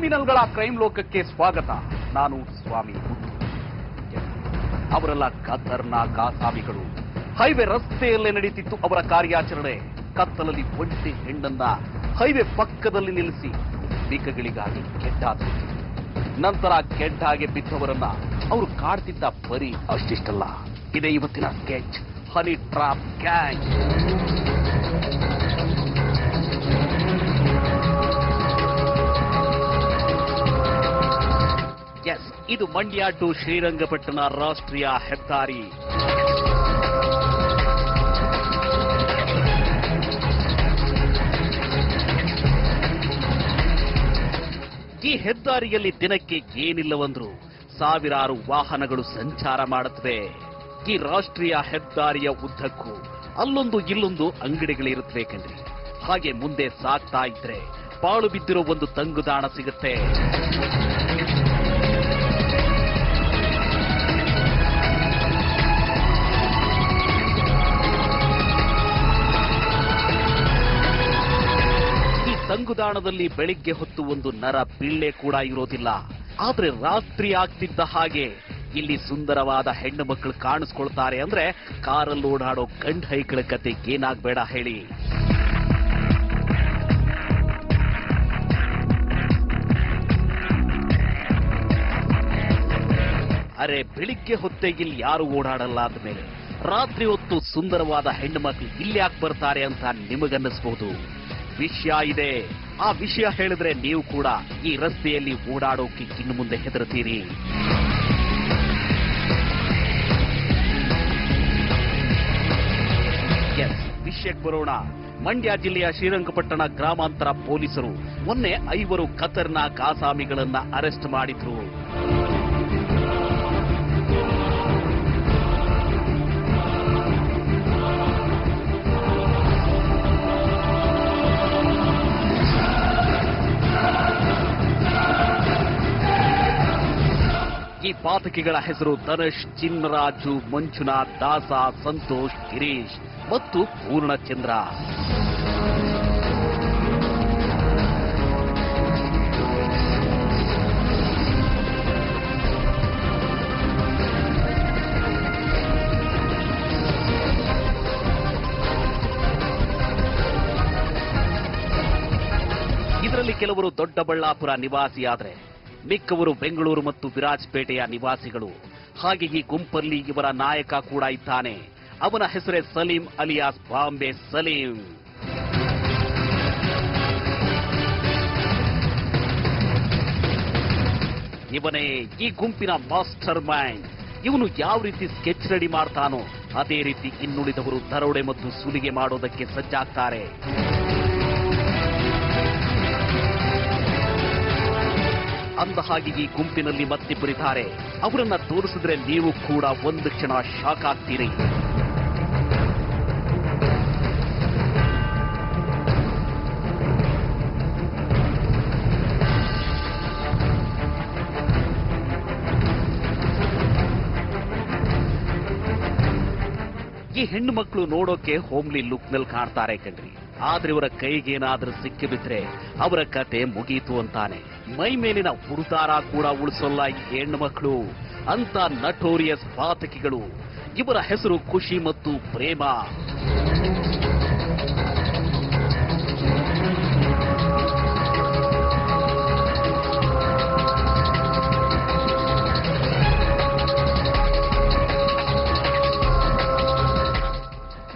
ಕ್ರಿಮಿನಲ್ಗಳ crime ಲೋಕಕ್ಕೆ ಸ್ವಾಗತ. ನಾನು ಸ್ವಾಮಿ ಮುತ್ತು. ಅವರೆಲ್ಲ ಖತರ್ನಾಕ್ ಆಸಾಮಿಗಳು. ಹೈವೇ ರಸ್ತೆಯಲ್ಲೇ ನಡೀತಿತ್ತು ಅವರ ಕಾರ್ಯಾಚರಣೆ. ಕತ್ತಲಲ್ಲಿ ಒಂಟಿ ಹೆಣ್ಣನ್ನ ಹೈವೇ ಪಕ್ಕದಲ್ಲಿ ನಿಲ್ಲಿಸಿ ಬಿಕ್ಕಗಳಿಗಾಗಿ ಕೆಟ್ಟಾದ್ರು. ನಂತರ ಕೆಟ್ಟಾಗೆ ಬಿದ್ದವರನ್ನ ಅವರು ಕಾಡ್ತಿದ್ದ ಬರೀ ಅಷ್ಟಿಷ್ಟಲ್ಲ. ಇದೇ ಇವತ್ತಿನ sketch, honey trap gang. Yes, ಇದು ಮಂಡ್ಯ ಟು ಶ್ರೀರಂಗಪಟ್ಟಣ ರಾಷ್ಟ್ರೀಯ ಹೆದ್ದಾರಿ. ಈ ಹೆದ್ದಾರಿಯಲ್ಲಿ ದಿನಕ್ಕೆ ಏನಿಲ್ಲವಂದ್ರು ಸಾವಿರಾರು ವಾಹನಗಳು ಸಂಚಾರ ಮಾಡುತ್ತವೆ. ಈ ರಾಷ್ಟ್ರೀಯ ಹೆದ್ದಾರಿಯ ಉದ್ದಕ್ಕೂ ಅಲ್ಲೊಂದು ಇಲ್ಲೊಂದು ಅಂಗಡಿಗಳಿರುತ್ತವೆ ಕಣ್ರಿ. ಹಾಗೆ ಮುಂದೆ ಸಾಗ್ತಾ ಇದ್ರೆ ಪಾಳು ಬಿದ್ದಿರೋ ಒಂದು ತಂಗುದಾಣ ಸಿಗುತ್ತೆ. ತಂಗುದಾಣದಲ್ಲಿ ಬೆಳಿಗ್ಗೆ ಹೊತ್ತು ಒಂದು ನರ ಪಿಳ್ಳೆ ಕೂಡ ಇರೋದಿಲ್ಲ. ಆದ್ರೆ ರಾತ್ರಿ ಆಗ್ತಿದ್ದ ಹಾಗೆ ಇಲ್ಲಿ ಸುಂದರವಾದ ಹೆಣ್ಣು ಮಕ್ಕಳು ಕಾಣಿಸ್ಕೊಳ್ತಾರೆ ಅಂದ್ರೆ ಕಾರಲ್ಲಿ ಓಡಾಡೋ ಗಂಡ ಹೈಕಳ ಕತೆ ಏನಾಗ್ಬೇಡ ಹೇಳಿ. ಅರೆ, ಬೆಳಿಗ್ಗೆ ಹೊತ್ತೆ ಇಲ್ಲಿ ಯಾರು ಓಡಾಡಲ್ಲ ಅಂದ್ಮೇಲೆ ರಾತ್ರಿ ಹೊತ್ತು ಸುಂದರವಾದ ಹೆಣ್ಣು ಮಕ್ಕಳು ಇಲ್ಲಿ ಯಾಕೆ ಬರ್ತಾರೆ ಅಂತ ನಿಮಗನ್ನಿಸಬಹುದು. ವಿಷಯ ಇದೆ. ಆ ವಿಷಯ ಹೇಳಿದ್ರೆ ನೀವು ಕೂಡ ಈ ರಸ್ತೆಯಲ್ಲಿ ಓಡಾಡೋಕೆ ಇನ್ನು ಮುಂದೆ ಹೆದರ್ತೀರಿ. ವಿಷಯಕ್ಕೆ ಬರೋಣ. ಮಂಡ್ಯ ಜಿಲ್ಲೆಯ ಶ್ರೀರಂಗಪಟ್ಟಣ ಗ್ರಾಮಾಂತರ ಪೊಲೀಸರು ಮೊನ್ನೆ 5 ಖತರ್ನಾಕ್ ಆಸಾಮಿಗಳನ್ನ ಅರೆಸ್ಟ್ ಮಾಡಿದ್ರು. ಈ ಪಾತಕಿಗಳ ಹೆಸರು ಧನುಷ್, ಚಿನ್ನರಾಜು, ಮಂಜುನಾಥ್, ದಾಸ, ಸಂತೋಷ್, ಗಿರೀಶ್ ಮತ್ತು ಪೂರ್ಣಚಂದ್ರ. ಇದರಲ್ಲಿ ಕೆಲವರು ದೊಡ್ಡಬಳ್ಳಾಪುರ ನಿವಾಸಿಯಾದರೆ ಮಿಕ್ಕವರು ಬೆಂಗಳೂರು ಮತ್ತು ವಿರಾಜಪೇಟೆಯ ನಿವಾಸಿಗಳು. ಹಾಗೆ ಈ ಗುಂಪಲ್ಲಿ ಇವರ ನಾಯಕ ಕೂಡ ಇದ್ದಾನೆ. ಅವನ ಹೆಸರೇ ಸಲೀಂ ಅಲಿಯಾಸ್ ಬಾಂಬೆ ಸಲೀಂ. ಇವನೇ ಈ ಗುಂಪಿನ ಮಾಸ್ಟರ್ ಮೈಂಡ್. ಇವನು ಯಾವ ರೀತಿ ಸ್ಕೆಚ್ ರೆಡಿ ಮಾಡ್ತಾನೋ ಅದೇ ರೀತಿ ಇನ್ನುಳಿದವರು ದರೋಡೆ ಮತ್ತು ಸುಲಿಗೆ ಮಾಡೋದಕ್ಕೆ ಸಜ್ಜಾಗ್ತಾರೆ. ಅಂದ ಹಾಗೆ ಈ ಗುಂಪಿನಲ್ಲಿ ಮತ್ತಿಬ್ಬರಿದ್ದಾರೆ. ಅವರನ್ನ ತೋರಿಸಿದ್ರೆ ನೀವು ಕೂಡ ಒಂದು ಕ್ಷಣ ಶಾಕ್ ಆಗ್ತೀರಿ. ಈ ಹೆಣ್ಣು ಮಕ್ಕಳು ನೋಡೋಕೆ ಹೋಮ್ಲಿ ಲುಕ್ ನಲ್ಲಿ ಕಾಣ್ತಾರೆ ಕಣ್ರಿ. ಆದ್ರೆ ಇವರ ಕೈಗೇನಾದ್ರೂ ಸಿಕ್ಕಿಬಿದ್ರೆ ಅವರ ಕತೆ ಮುಗೀತು ಅಂತಾನೆ. ಮೈ ಮೇಲಿನ ಹುಡುದಾರ ಕೂಡ ಉಳಿಸೋಲ್ಲ ಈ ಹೆಣ್ಣು ಮಕ್ಕಳು. ಅಂತ ನಟೋರಿಯಸ್ ಪಾತಕಿಗಳು. ಇವರ ಹೆಸರು ಖುಷಿ ಮತ್ತು ಪ್ರೇಮ.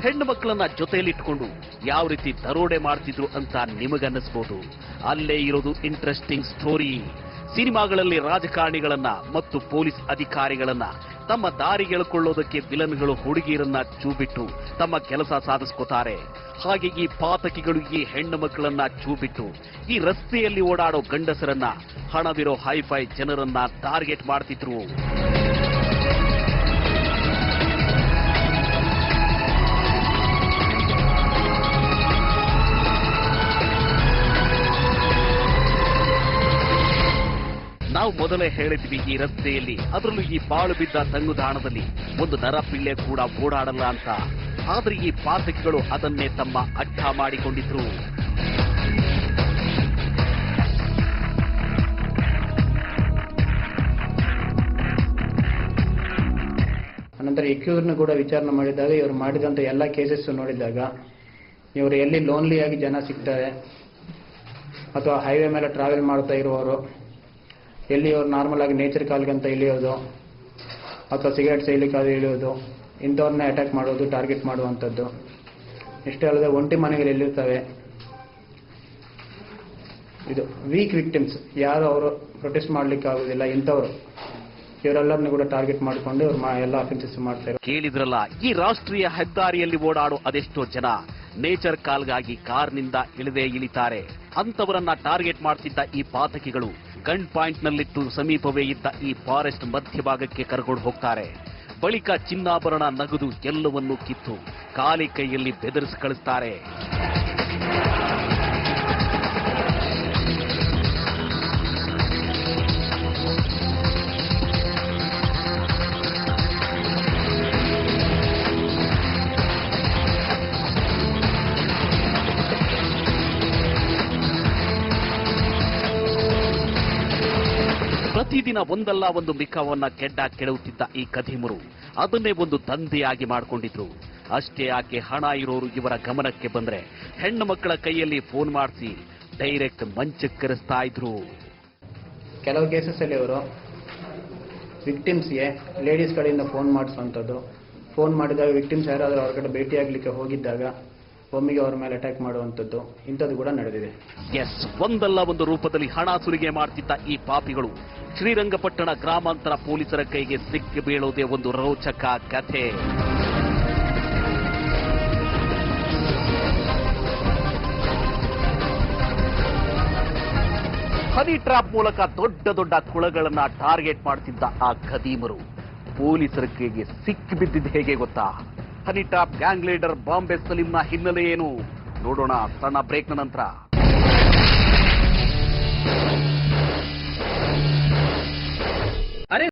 ಹೆಣ್ಣು ಮಕ್ಕಳನ್ನ ಜೊತೆಯಲ್ಲಿಟ್ಕೊಂಡು ಯಾವ ರೀತಿ ದರೋಡೆ ಮಾಡ್ತಿದ್ರು ಅಂತ ನಿಮಗನ್ನಿಸಬಹುದು. ಅಲ್ಲೇ ಇರೋದು ಇಂಟ್ರೆಸ್ಟಿಂಗ್ ಸ್ಟೋರಿ. ಸಿನಿಮಾಗಳಲ್ಲಿ ರಾಜಕಾರಣಿಗಳನ್ನ ಮತ್ತು ಪೊಲೀಸ್ ಅಧಿಕಾರಿಗಳನ್ನ ತಮ್ಮ ದಾರಿಗೆ ಎಳ್ಕೊಳ್ಳೋದಕ್ಕೆ ವಿಲನ್ಗಳು ಹುಡುಗಿಯರನ್ನ ಚೂಬಿಟ್ಟು ತಮ್ಮ ಕೆಲಸ ಸಾಧಿಸ್ಕೋತಾರೆ. ಹಾಗೆ ಈ ಪಾತಕಿಗಳು ಈ ಹೆಣ್ಣು ಮಕ್ಕಳನ್ನ ಚೂಬಿಟ್ಟು ಈ ರಸ್ತೆಯಲ್ಲಿ ಓಡಾಡೋ ಗಂಡಸರನ್ನ, ಹಣವಿರೋ ಹೈಫೈ ಜನರನ್ನ ಟಾರ್ಗೆಟ್ ಮಾಡ್ತಿದ್ರು. ನಾವು ಮೊದಲೇ ಹೇಳಿದ್ವಿ, ಈ ರಸ್ತೆಯಲ್ಲಿ ಅದರಲ್ಲೂ ಈ ಪಾಳು ಬಿದ್ದ ತಂಗುದಾಣದಲ್ಲಿ ಒಂದು ನರಪಿಳ್ಳೆ ಕೂಡ ಓಡಾಡಲ್ಲ ಅಂತ. ಆದ್ರೆ ಈ ಪಾತಕಿಗಳು ಅದನ್ನೇ ತಮ್ಮ ಅಡ್ಡ ಮಾಡಿಕೊಂಡಿದ್ರು. ನಂತರ ಎಕ್ಯೂರ್ನ ಕೂಡ ವಿಚಾರಣೆ ಮಾಡಿದಾಗ ಇವರು ಮಾಡಿದಂಥ ಎಲ್ಲ ಕೇಸಸ್ ನೋಡಿದಾಗ ಇವರು ಎಲ್ಲಿ ಲೋನ್ಲಿಯಾಗಿ ಜನ ಸಿಗ್ತಾರೆ ಅಥವಾ ಹೈವೇ ಮೇಲೆ ಟ್ರಾವೆಲ್ ಮಾಡ್ತಾ ಇರುವವರು, ಎಲ್ಲಿ ಇವರು ನಾರ್ಮಲ್ ಆಗಿ ನೇಚರ್ ಕಾಲ್ಗಂತ ಇಳಿಯೋದು ಅಥವಾ ಸಿಗರೇಟ್ ಸೇಲಿಕ್ಕಾಗಿ ಇಳಿಯೋದು, ಇಂಥವ್ರನ್ನ ಅಟ್ಯಾಕ್ ಮಾಡೋದು, ಟಾರ್ಗೆಟ್ ಮಾಡುವಂಥದ್ದು. ಇಷ್ಟೇ ಅಲ್ಲದೆ ಒಂಟಿ ಮನೆಗಳು ಎಲ್ಲಿರ್ತವೆ, ಇದು ವೀಕ್ ವಿಕ್ಟಿಮ್ಸ್, ಯಾರು ಅವರು ಪ್ರೊಟೆಸ್ಟ್ ಮಾಡ್ಲಿಕ್ಕೆ ಆಗೋದಿಲ್ಲ, ಇಂಥವ್ರು ಇವರೆಲ್ಲರನ್ನು ಕೂಡ ಟಾರ್ಗೆಟ್ ಮಾಡಿಕೊಂಡು ಇವ್ರು ಎಲ್ಲ ಅಫೆನ್ಸಸ್ ಮಾಡ್ತಾರೆ. ಕೇಳಿದ್ರಲ್ಲ, ಈ ರಾಷ್ಟ್ರೀಯ ಹೆದ್ದಾರಿಯಲ್ಲಿ ಓಡಾಡೋ ಅದೆಷ್ಟೋ ಜನ ನೇಚರ್ ಕಾಲ್ಗಾಗಿ ಕಾರ್ನಿಂದ ಇಳಿತಾರೆ. ಅಂತವರನ್ನ ಟಾರ್ಗೆಟ್ ಮಾಡ್ತಿದ್ದ ಈ ಪಾತಕಿಗಳು ಗನ್ ಪಾಯಿಂಟ್ ನಲ್ಲಿಟ್ಟು ಸಮೀಪವೇ ಇದ್ದ ಈ ಫಾರೆಸ್ಟ್ ಮಧ್ಯಭಾಗಕ್ಕೆ ಕರ್ಕೊಂಡು ಹೋಗ್ತಾರೆ. ಬಳಿಕ ಚಿನ್ನಾಭರಣ, ನಗದು ಎಲ್ಲವನ್ನೂ ಕಿತ್ತು ಖಾಲಿ ಕೈಯಲ್ಲಿ ಬೆದರಿಸಿ ಕಳಿಸ್ತಾರೆ. ಪ್ರತಿದಿನ ಒಂದಲ್ಲ ಒಂದು ಮಿಕ್ಕವನ್ನ ಕೆಡುತ್ತಿದ್ದ ಈ ಕದೀಮರು ಅದನ್ನೇ ಒಂದು ದಂಧೆಯಾಗಿ ಮಾಡಿಕೊಂಡಿದ್ರು. ಅಷ್ಟೇ ಯಾಕೆ, ಹಣ ಇರೋರು ಇವರ ಗಮನಕ್ಕೆ ಬಂದ್ರೆ ಹೆಣ್ಣು ಮಕ್ಕಳ ಕೈಯಲ್ಲಿ ಫೋನ್ ಮಾಡಿಸಿ ಡೈರೆಕ್ಟ್ ಮಂಚಕ್ಕರಿಸ್ತಾ ಇದ್ರು. ಕೆಲವು ಕೇಸಸ್ ಅಲ್ಲಿ ಅವರು ವಿಕ್ಟಿಮ್ಸ್ಗೆ ಲೇಡೀಸ್ ಕಡೆಯಿಂದ ಫೋನ್ ಮಾಡಿಸುವಂಥದ್ದು, ಫೋನ್ ಮಾಡಿದಾಗ ವಿಕ್ಟಿಮ್ಸ್ ಯಾರಾದರೂ ಅವ್ರ ಕಡೆ ಭೇಟಿಯಾಗಲಿಕ್ಕೆ ಹೋಗಿದ್ದಾಗ ಒಮ್ಮಿಗೆ ಅವರ ಮೇಲೆ ಅಟ್ಯಾಕ್ ಮಾಡುವಂಥದ್ದು, ಇಂಥದ್ದು ಕೂಡ ನಡೆದಿದೆ. ಎಸ್, ಒಂದಲ್ಲ ಒಂದು ರೂಪದಲ್ಲಿ ಹಣ ಸುಲಿಗೆ ಮಾಡ್ತಿದ್ದ ಈ ಪಾಪಿಗಳು ಶ್ರೀರಂಗಪಟ್ಟಣ ಗ್ರಾಮಾಂತರ ಪೊಲೀಸರ ಕೈಗೆ ಸಿಕ್ಕಿ ಬೀಳೋದೇ ಒಂದು ರೋಚಕ ಕಥೆ. ಹನಿ ಟ್ರ್ಯಾಪ್ ಮೂಲಕ ದೊಡ್ಡ ದೊಡ್ಡ ಕುಳಗಳನ್ನ ಟಾರ್ಗೆಟ್ ಮಾಡ್ತಿದ್ದ ಆ ಖದೀಮರು ಪೊಲೀಸರ ಕೈಗೆ ಸಿಕ್ಕಿ ಬಿದ್ದಿದ್ದು ಹೇಗೆ ಗೊತ್ತಾ? Honey trap gang leader Bombay ಸಲೀಂನ ಹಿನ್ನೆಲೆ ಏನು? ನೋಡೋಣ ಸಣ್ಣ ಬ್ರೇಕ್ನ ನಂತರ.